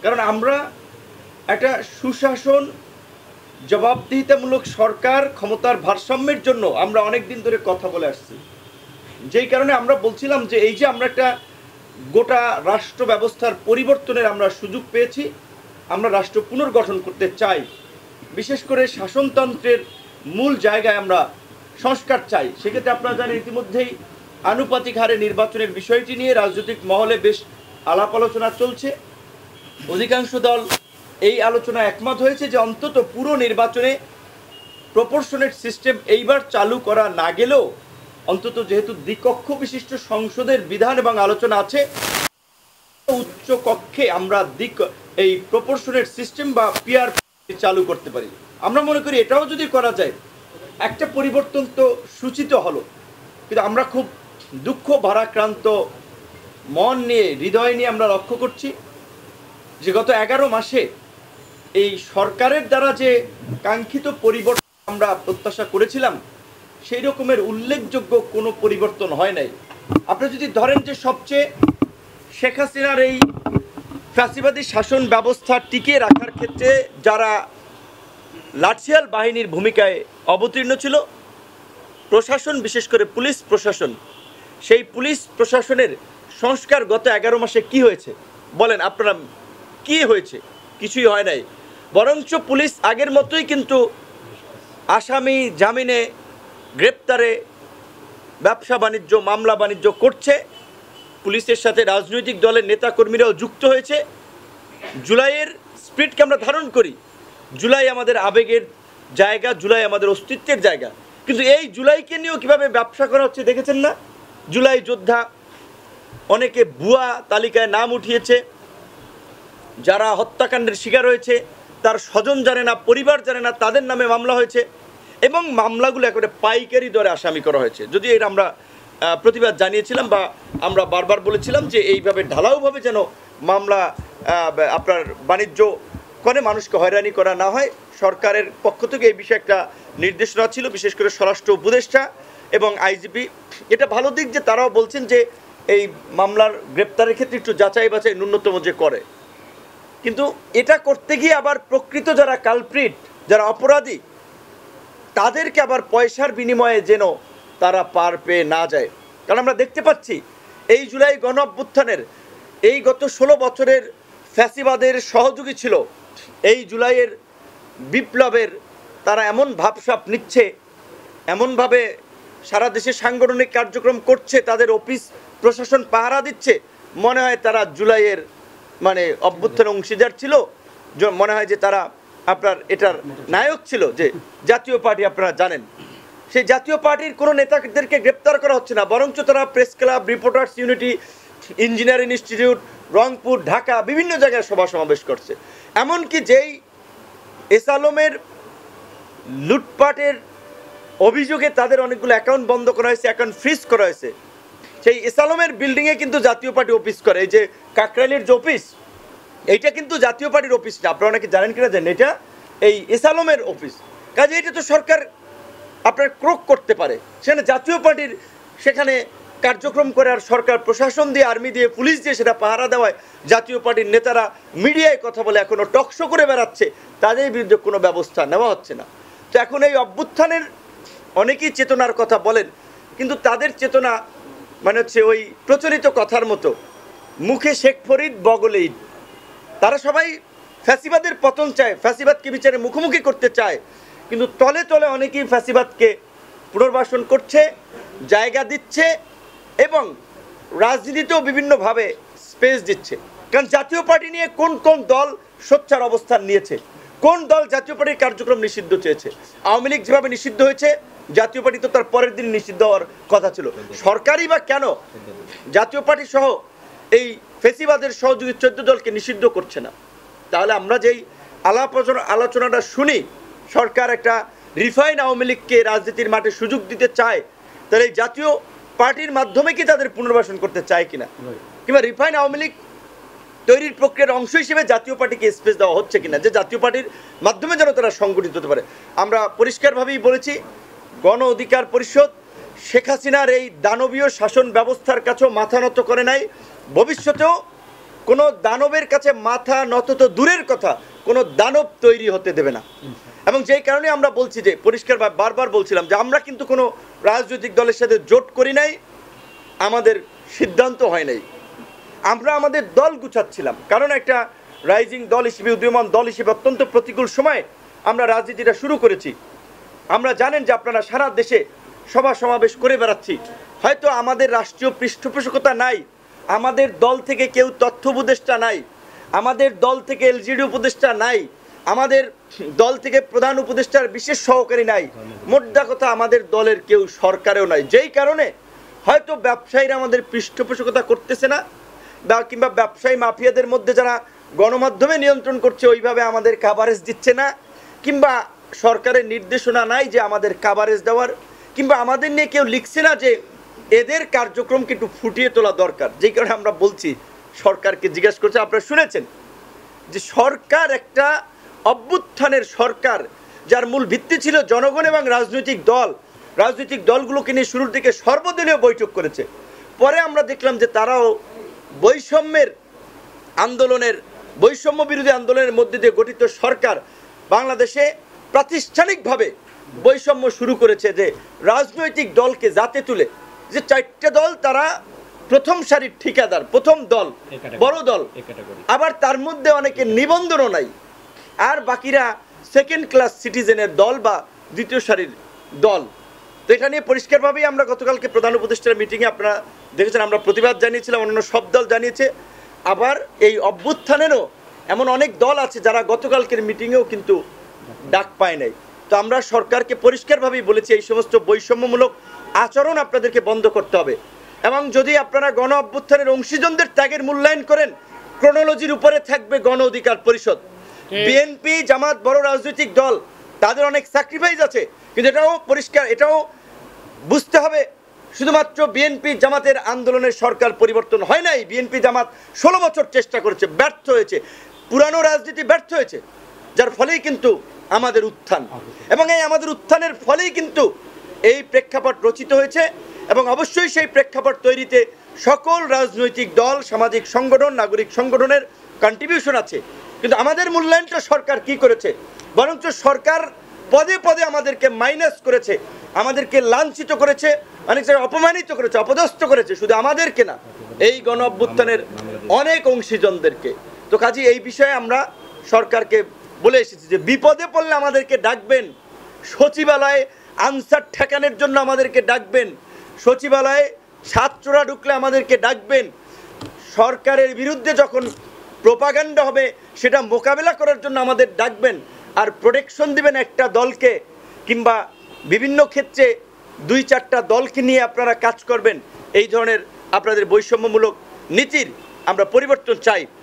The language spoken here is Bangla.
কারণ আমরা একটা সুশাসন, জবাবদিহিতামূলক সরকার, ক্ষমতার ভারসাম্যের জন্য আমরা অনেক দিন ধরে কথা বলে আসছি। যেই কারণে আমরা বলছিলাম যে এই যে আমরা একটা গোটা রাষ্ট্র ব্যবস্থার পরিবর্তনের আমরা সুযোগ পেয়েছি, আমরা রাষ্ট্র পুনর্গঠন করতে চাই, বিশেষ করে শাসনতন্ত্রের মূল জায়গায় আমরা সংস্কার চাই। সেক্ষেত্রে আপনারা জানেন ইতিমধ্যেই আনুপাতিক হারে নির্বাচনের বিষয়টি নিয়ে রাজনৈতিক মহলে বেশ আলাপ আলোচনা চলছে। অধিকাংশ দল এই আলোচনা একমত হয়েছে যে অন্তত পুরো নির্বাচনে প্রপোর্শনেট সিস্টেম এইবার চালু করা না গেলেও অন্তত যেহেতু দ্বিকক্ষ বিশিষ্ট সংসদের বিধান এবং আলোচনা আছে, উচ্চ কক্ষে আমরা এই প্রপোর্শনেট সিস্টেম বা পিআর চালু করতে পারি। আমরা মনে করি এটাও যদি করা যায় একটা পরিবর্তন তো সূচিত হলো। কিন্তু আমরা খুব দুঃখ ভারাক্রান্ত মন নিয়ে, হৃদয় নিয়ে আমরা লক্ষ্য করছি যে গত 11 মাসে এই সরকারের দ্বারা যে কাঙ্ক্ষিত পরিবর্তন আমরা প্রত্যাশা করেছিলাম সেই রকমের উল্লেখযোগ্য কোনো পরিবর্তন হয় নাই। আপনি যদি ধরেন যে সবচেয়ে শেখ হাসিনার এই ফ্যাসিবাদী শাসন ব্যবস্থা টিকিয়ে রাখার ক্ষেত্রে যারা লাঠিয়াল বাহিনীর ভূমিকায় অবতীর্ণ ছিল, প্রশাসন, বিশেষ করে পুলিশ প্রশাসন, সেই পুলিশ প্রশাসনের সংস্কার গত 11 মাসে কি হয়েছে বলেন আপনারা? কি হয়েছে? কিছুই হয় নাই। বরঞ্চ পুলিশ আগের মতোই কিন্তু আসামি জামিনে, গ্রেপ্তারে, ব্যবসা বাণিজ্য, মামলা বাণিজ্য করছে। পুলিশের সাথে রাজনৈতিক দলের নেতাকর্মীরাও যুক্ত হয়েছে। জুলাইয়ের স্পিরিটকে আমরা ধারণ করি। জুলাই আমাদের আবেগের জায়গা, জুলাই আমাদের অস্তিত্বের জায়গা। কিন্তু এই জুলাইকে নিয়েও কীভাবে ব্যবসা করা হচ্ছে দেখেছেন না? জুলাই যোদ্ধা অনেকে ভুয়া তালিকায় নাম উঠিয়েছে, যারা হত্যাকাণ্ডের শিকার হয়েছে তার স্বজন জানে না, পরিবার জানে না, তাদের নামে মামলা হয়েছে এবং মামলাগুলো একেবারে পাইকারি দরে আসামি করা হয়েছে। যদি এর আমরা প্রতিবাদ জানিয়েছিলাম বা আমরা বারবার বলেছিলাম যে এইভাবে ঢালাওভাবে যেন মামলা আপনার বাণিজ্য করে মানুষকে হয়রানি করা না হয়। সরকারের পক্ষ থেকে এই বিষয়ে একটা নির্দেশনা ছিল, বিশেষ করে স্বরাষ্ট্র উপদেষ্টা এবং আইজিপি। এটা ভালো দিক যে তারাও বলছেন যে এই মামলার গ্রেপ্তারের ক্ষেত্রে একটু যাচাই বাছাই ন্যূনতম যে করে। কিন্তু এটা করতে গিয়ে আবার প্রকৃত যারা কালপ্রিট, যারা অপরাধী, তাদেরকে আবার পয়সার বিনিময়ে যেন তারা পার পেয়ে না যায়। কারণ আমরা দেখতে পাচ্ছি এই জুলাই গণ অভ্যুত্থানের এই গত 16 বছরের ফ্যাসিবাদের সহযোগী ছিল। এই জুলাইয়ের বিপ্লবের তারা এমন ভাবসাব নিচ্ছে, এমনভাবে সারা দেশে সাংগঠনিক কার্যক্রম করছে, তাদের অফিস প্রশাসন পাহারা দিচ্ছে, মনে হয় তারা জুলাইয়ের অভ্যুত্থানের অংশীদার ছিল। মনে হয় যে তারা আপনার এটার নায়ক ছিল। যে জাতীয় পার্টি আপনারা জানেন, সেই জাতীয় পার্টির কোনো নেতাদেরকে গ্রেপ্তার করা হচ্ছে না, বরঞ্চ তারা press club, reporters unity, engineering institute, Rangpur, Dhaka বিভিন্ন জায়গায় সভা সমাবেশ করছে। এমনকি যেই এসালমের লুটপাটের অভিযোগে তাদের অনেকগুলো অ্যাকাউন্ট বন্ধ করা হয়েছে, অ্যাকাউন্ট ফ্রিজ করা হয়েছে, সেই এসালমের বিল্ডিংয়ে কিন্তু জাতীয় পার্টি অফিস করে। এই যে কাকরাইলের যে অফিস, এইটা কিন্তু জাতীয় পার্টির অফিস না। আপনারা অনেকে জানেন কিনা জানেন, এটা এই এসালমের অফিস। কাজে এটা তো সরকার আপনার ক্রোক করতে পারে, সেখানে জাতীয় পার্টির সেখানে কার্যক্রম করে, আর সরকার প্রশাসন দিয়ে, আর্মি দিয়ে, পুলিশ দিয়ে সেটা পাহারা দেওয়ায় জাতীয় পার্টির নেতারা মিডিয়ায় কথা বলে এখনও টকশো করে বেড়াচ্ছে, তাদের বিরুদ্ধে কোনো ব্যবস্থা নেওয়া হচ্ছে না। তো এখন এই অভ্যুত্থানের অনেকেই চেতনার কথা বলেন, কিন্তু তাদের চেতনা হচ্ছে ওই প্রচলিত কথার মতো, মুখে শেখ ফরিদ বগলে ঈদ। তারা সবাই ফ্যাসিবাদের পতন চায়, ফ্যাসিবাদকে বিচারে মুখোমুখি করতে চায়, কিন্তু তলে তলে অনেকেই ফ্যাসিবাদকে পুনর্বাসন করছে, জায়গা দিচ্ছে এবং রাজনীতিতেও বিভিন্নভাবে স্পেস দিচ্ছে। কারণ জাতীয় পার্টি নিয়ে কোন কোন দল সোচ্চার অবস্থান নিয়েছে, কোন দল জাতীয় পার্টির কার্যক্রম নিষিদ্ধ চেয়েছে? আওয়ামী লীগ যেভাবে নিষিদ্ধ হয়েছে, জাতীয় পার্টি তো তার পরের দিন নিষিদ্ধ হওয়ার কথা ছিল। সরকারই বা কেন জাতীয় পার্টি সহ এই ফ্যাসিবাদের সহযোগী 14 দলকে নিষিদ্ধ করছে না? তাহলে আমরা যেই আলোচনাটা শুনি, সরকার একটা রিফাইন আওয়ামী লীগকে রাজনীতির মাঠে সুযোগ দিতে চায়, তাহলে এই জাতীয় পার্টির মাধ্যমে কি তাদের পুনর্বাসন করতে চায় কিনা, কিংবা রিফাইন আওয়ামী লীগ তৈরির প্রক্রিয়ার অংশ হিসেবে জাতীয় পার্টিকে স্পেস দেওয়া হচ্ছে কিনা, যে জাতীয় পার্টির মাধ্যমে যেন তারা সংগঠিত হতে পারে। আমরা পরিষ্কারভাবেই বলেছি, গণ অধিকার পরিষদ শেখ হাসিনার এই দানবীয় শাসন ব্যবস্থার কাছেও মাথা নত করে নাই, ভবিষ্যতেও কোনো দানবের কাছে মাথা নত তো দূরের কথা, কোনো দানব তৈরি হতে দেবে না। এবং যেই কারণে আমরা বলছি যে পরিষ্কার বারবার বলছিলাম যে আমরা কিন্তু কোনো রাজনৈতিক দলের সাথে জোট করি নাই, আমাদের সিদ্ধান্ত হয় নাই, আমরা আমাদের দল গুছাচ্ছিলাম। কারণ একটা রাইজিং দল হিসেবে, উদীয়মান দল হিসেবে অত্যন্ত প্রতিকূল সময়ে আমরা রাজনীতিটা শুরু করেছি। আমরা জানেন যে আপনারা সারা দেশে সভা সমাবেশ করে বেড়াচ্ছি, হয়তো আমাদের রাষ্ট্রীয় পৃষ্ঠপোষকতা নাই, আমাদের দল থেকে কেউ তথ্য উপদেষ্টা নাই, আমাদের দল থেকে এলজিডি উপদেষ্টা নাই, আমাদের দল থেকে প্রধান উপদেষ্টার বিশেষ সহকারী নাই, মোদ্দা কথা আমাদের দলের কেউ সরকারেও নাই। যেই কারণে হয়তো ব্যবসায়ীরা আমাদের পৃষ্ঠপোষকতা করতেছে না, বা কিংবা ব্যবসায়ী মাফিয়াদের মধ্যে যারা গণমাধ্যমে নিয়ন্ত্রণ করছে ওইভাবে আমাদের কাভারেজ দিচ্ছে না, কিংবা সরকারের নির্দেশনা নাই যে আমাদের কাভারেজ দেওয়ার, কিংবা আমাদের নিয়ে কেউ লিখছে না যে এদের কার্যক্রমকে একটু ফুটিয়ে তোলা দরকার। যেই কারণে আমরা বলছি, সরকারকে জিজ্ঞাসা করছে, আপনারা শুনেছেন যে সরকার একটা অভ্যুত্থানের সরকার, যার মূল ভিত্তি ছিল জনগণ এবং রাজনৈতিক দল। রাজনৈতিক দলগুলোকে নিয়ে শুরুর দিকে সর্বদলীয় বৈঠক করেছে। পরে আমরা দেখলাম যে তারাও বৈষম্যের আন্দোলনের, বৈষম্য বিরোধী আন্দোলনের মধ্যে দিয়ে গঠিত সরকার বাংলাদেশে প্রাতিষ্ঠানিকভাবে বৈষম্য শুরু করেছে, যে রাজনৈতিক দলকে জাতে তুলে, যে 4টে দল তারা প্রথম সারির ঠিকাদার, প্রথম দল, বড় দল, আবার তার মধ্যে অনেকে নিবন্ধনও নাই, আর বাকিরা সেকেন্ড ক্লাস সিটিজেনের দল বা দ্বিতীয় সারির দল। তো এটা নিয়ে পরিষ্কারভাবেই আমরা গতকালকে প্রধান উপদেষ্টার মিটিংয়ে আপনারা দেখেছেন, আমরা প্রতিবাদ জানিয়েছিলাম, অন্যান্য সব দল জানিয়েছে। আবার এই অভ্যুত্থানেরও এমন অনেক দল আছে যারা গতকালকের মিটিংয়েও কিন্তু ডাক পায় নাই। তো আমরা সরকারকে পরিষ্কারভাবেই বলেছি, এই সমস্ত বৈষম্যমূলক আচরণ আপনাদেরকে বন্ধ করতে হবে, এবং যদি আপনারা গণ অভ্যুত্থানের অংশীজনদের ত্যাগের মূল্যায়ন করেন, ক্রোনোলজির উপরে থাকবে গণ অধিকার পরিষদ। বিএনপি জামাত বড় রাজনৈতিক দল, তাদের অনেক স্যাক্রিফাইস আছে, কিন্তু এটাও পরিষ্কার, এটাও বুঝতে হবে শুধুমাত্র বিএনপি জামাতের আন্দোলনের সরকার পরিবর্তন হয় নাই। বিএনপি জামাত 16 বছর চেষ্টা করেছে, ব্যর্থ হয়েছে, পুরানো রাজনীতি ব্যর্থ হয়েছে, যার ফলেই কিন্তু আমাদের উত্থান, এবং এই আমাদের উত্থানের ফলেই কিন্তু এই প্রেক্ষাপট রচিত হয়েছে। এবং অবশ্যই সেই প্রেক্ষাপট তৈরিতে সকল রাজনৈতিক দল, সামাজিক সংগঠন, নাগরিক সংগঠনের কন্ট্রিবিউশন আছে। কিন্তু আমাদের মূল্যায়নটা সরকার কি করেছে, বরঞ্চ সরকার পদে পদে আমাদেরকে মাইনাস করেছে, আমাদেরকে লাঞ্ছিত করেছে, অনেক জায়গায় অপমানিত করেছে, অপদস্থ করেছে, শুধু আমাদেরকে না, এই গণ অভ্যুত্থানের অনেক অংশীজনদেরকে। তো কাজে এই বিষয়ে আমরা সরকারকে বলে এসেছি যে বিপদে পড়লে আমাদেরকে ডাকবেন, সচিবালয়ে আনসার ঠেকানোর জন্য আমাদেরকে ডাকবেন, সচিবালয়ে ছাত্ররা ঢুকলে আমাদেরকে ডাকবেন, সরকারের বিরুদ্ধে যখন প্রোপাগান্ডা হবে সেটা মোকাবেলা করার জন্য আমাদের ডাকবেন, আর প্রোটেকশন দিবেন একটা দলকে, কিংবা বিভিন্ন ক্ষেত্রে 2-4টা দলকে নিয়ে আপনারা কাজ করবেন। এই ধরনের আপনাদের বৈষম্যমূলক নীতির আমরা পরিবর্তন চাই।